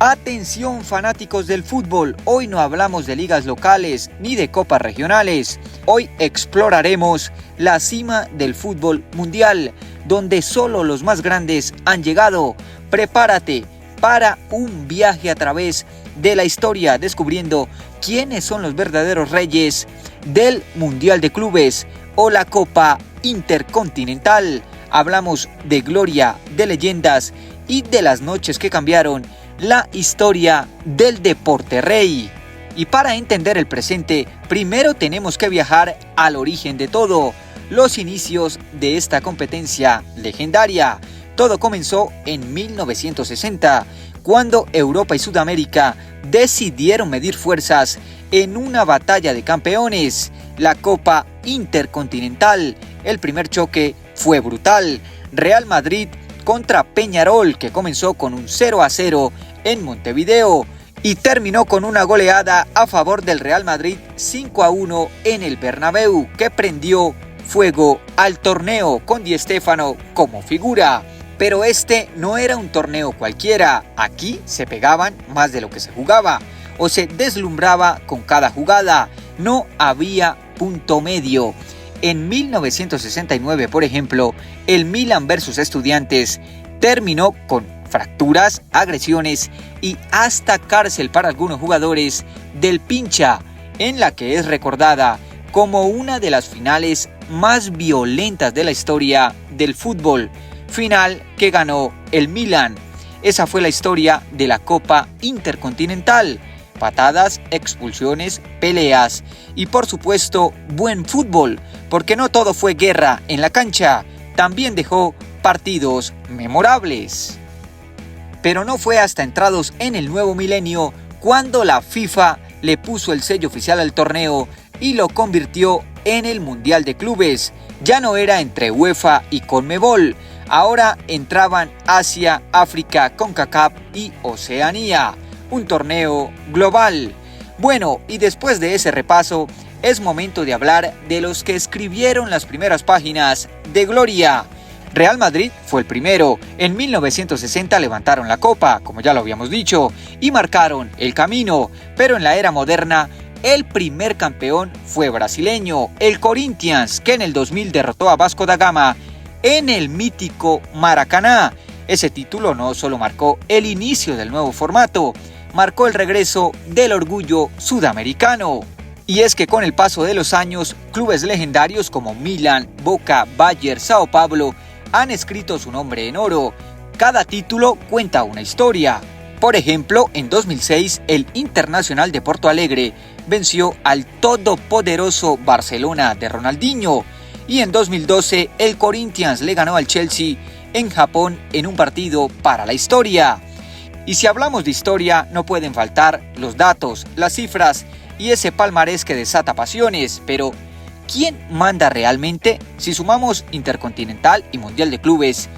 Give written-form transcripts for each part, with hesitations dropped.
Atención fanáticos del fútbol, hoy no hablamos de ligas locales ni de copas regionales. Hoy exploraremos la cima del fútbol mundial, donde solo los más grandes han llegado. Prepárate para un viaje a través de la historia, descubriendo quiénes son los verdaderos reyes del Mundial de Clubes o la Copa Intercontinental. Hablamos de gloria, de leyendas y de las noches que cambiaron la historia del deporte rey. Y para entender el presente, primero tenemos que viajar al origen de todo, los inicios de esta competencia legendaria. Todo comenzó en 1960, cuando Europa y Sudamérica decidieron medir fuerzas en una batalla de campeones, la Copa Intercontinental. El primer choque fue brutal, Real Madrid contra Peñarol, que comenzó con un 0-0 en Montevideo y terminó con una goleada a favor del Real Madrid 5-1 en el Bernabéu, que prendió fuego al torneo con Di Stéfano como figura. Pero este no era un torneo cualquiera, aquí se pegaban más de lo que se jugaba o se deslumbraba con cada jugada, no había punto medio. En 1969, por ejemplo, el Milan versus Estudiantes terminó con fracturas, agresiones y hasta cárcel para algunos jugadores del Pincha, en la que es recordada como una de las finales más violentas de la historia del fútbol, final que ganó el Milan. Esa fue la historia de la Copa Intercontinental. Patadas, expulsiones, peleas y por supuesto buen fútbol, porque no todo fue guerra en la cancha, también dejó partidos memorables. Pero no fue hasta entrados en el nuevo milenio cuando la FIFA le puso el sello oficial al torneo y lo convirtió en el Mundial de Clubes. Ya no era entre UEFA y Conmebol, ahora entraban Asia, África, CONCACAF y Oceanía. Un torneo global. Bueno, y después de ese repaso, es momento de hablar de los que escribieron las primeras páginas de gloria. Real Madrid fue el primero. En 1960 levantaron la copa, como ya lo habíamos dicho, y marcaron el camino. Pero en la era moderna, el primer campeón fue brasileño, el Corinthians, que en el 2000 derrotó a Vasco da Gama en el mítico Maracaná. Ese título no solo marcó el inicio del nuevo formato, marcó el regreso del orgullo sudamericano. Y es que con el paso de los años, clubes legendarios como Milan, Boca, Bayern, Sao Paulo han escrito su nombre en oro. Cada título cuenta una historia. Por ejemplo, en 2006, el Internacional de Porto Alegre venció al todopoderoso Barcelona de Ronaldinho. Y en 2012, el Corinthians le ganó al Chelsea en Japón en un partido para la historia. Y si hablamos de historia, no pueden faltar los datos, las cifras y ese palmarés que desata pasiones. Pero, ¿quién manda realmente? Si sumamos Intercontinental y Mundial de Clubes,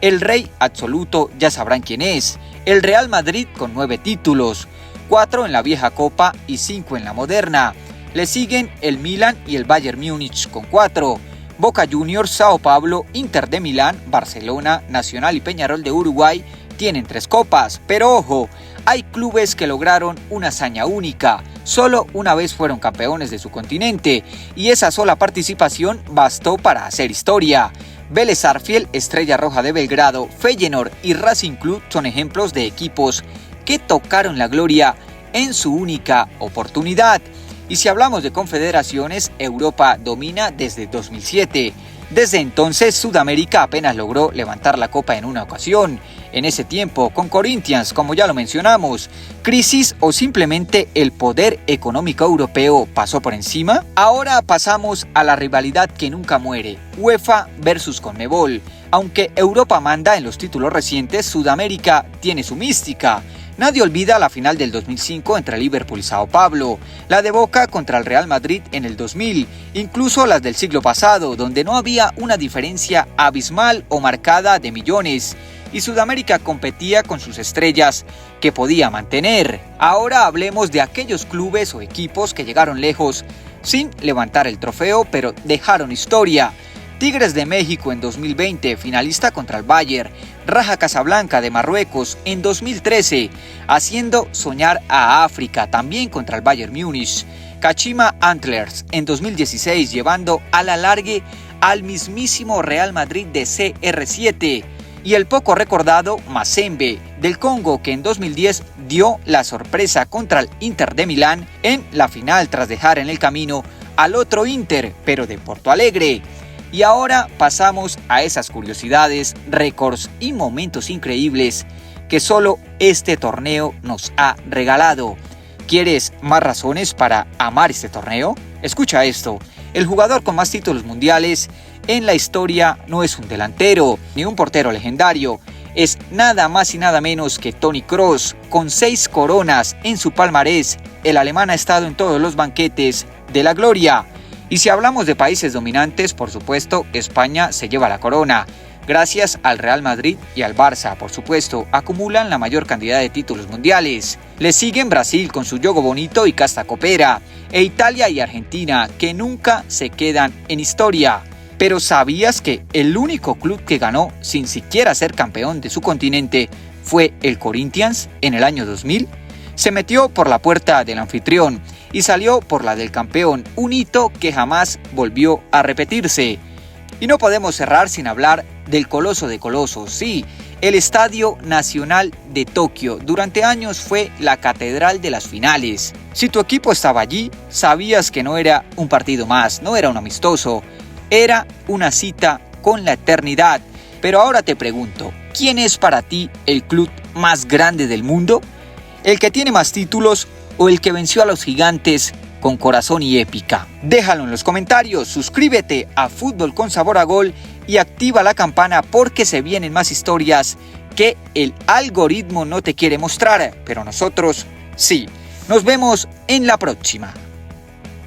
el rey absoluto ya sabrán quién es. El Real Madrid con 9 títulos, 4 en la vieja Copa y 5 en la moderna. Le siguen el Milan y el Bayern Múnich con 4. Boca Juniors, Sao Paulo, Inter de Milán, Barcelona, Nacional y Peñarol de Uruguay tienen 3 copas, pero ojo, hay clubes que lograron una hazaña única. Solo una vez fueron campeones de su continente y esa sola participación bastó para hacer historia. Vélez Sarsfield, Estrella Roja de Belgrado, Feyenoord y Racing Club son ejemplos de equipos que tocaron la gloria en su única oportunidad. Y si hablamos de confederaciones, Europa domina desde 2007. Desde entonces, Sudamérica apenas logró levantar la copa en una ocasión. En ese tiempo, con Corinthians, como ya lo mencionamos, crisis o simplemente el poder económico europeo pasó por encima. Ahora pasamos a la rivalidad que nunca muere, UEFA versus Conmebol. Aunque Europa manda en los títulos recientes, Sudamérica tiene su mística. Nadie olvida la final del 2005 entre Liverpool y Sao Paulo, la de Boca contra el Real Madrid en el 2000, incluso las del siglo pasado, donde no había una diferencia abismal o marcada de millones, y Sudamérica competía con sus estrellas que podía mantener. Ahora hablemos de aquellos clubes o equipos que llegaron lejos sin levantar el trofeo, pero dejaron historia. Tigres de México en 2020, finalista contra el Bayern. Raja Casablanca de Marruecos en 2013, haciendo soñar a África, también contra el Bayern Múnich. Kashima Antlers en 2016, llevando a la largue al mismísimo Real Madrid de CR7. Y el poco recordado Mazembe del Congo, que en 2010 dio la sorpresa contra el Inter de Milán en la final tras dejar en el camino al otro Inter, pero de Porto Alegre. Y ahora pasamos a esas curiosidades, récords y momentos increíbles que solo este torneo nos ha regalado. ¿Quieres más razones para amar este torneo? Escucha esto: el jugador con más títulos mundiales en la historia no es un delantero ni un portero legendario, es nada más y nada menos que Toni Kroos, con 6 coronas en su palmarés. El alemán ha estado en todos los banquetes de la gloria. Y si hablamos de países dominantes, por supuesto, España se lleva la corona. Gracias al Real Madrid y al Barça, por supuesto, acumulan la mayor cantidad de títulos mundiales. Le siguen Brasil con su juego bonito y casta copera, e Italia y Argentina, que nunca se quedan en historia. Pero ¿sabías que el único club que ganó sin siquiera ser campeón de su continente fue el Corinthians en el año 2000? Se metió por la puerta del anfitrión y salió por la del campeón, un hito que jamás volvió a repetirse. Y no podemos cerrar sin hablar del coloso de colosos, sí, el Estadio Nacional de Tokio. Durante años fue la catedral de las finales. Si tu equipo estaba allí, sabías que no era un partido más, no era un amistoso, era una cita con la eternidad. Pero ahora te pregunto, ¿quién es para ti el club más grande del mundo? ¿El que tiene más títulos o el que venció a los gigantes con corazón y épica? Déjalo en los comentarios, suscríbete a Fútbol con Sabor a Gol y activa la campana porque se vienen más historias que el algoritmo no te quiere mostrar, pero nosotros sí. Nos vemos en la próxima.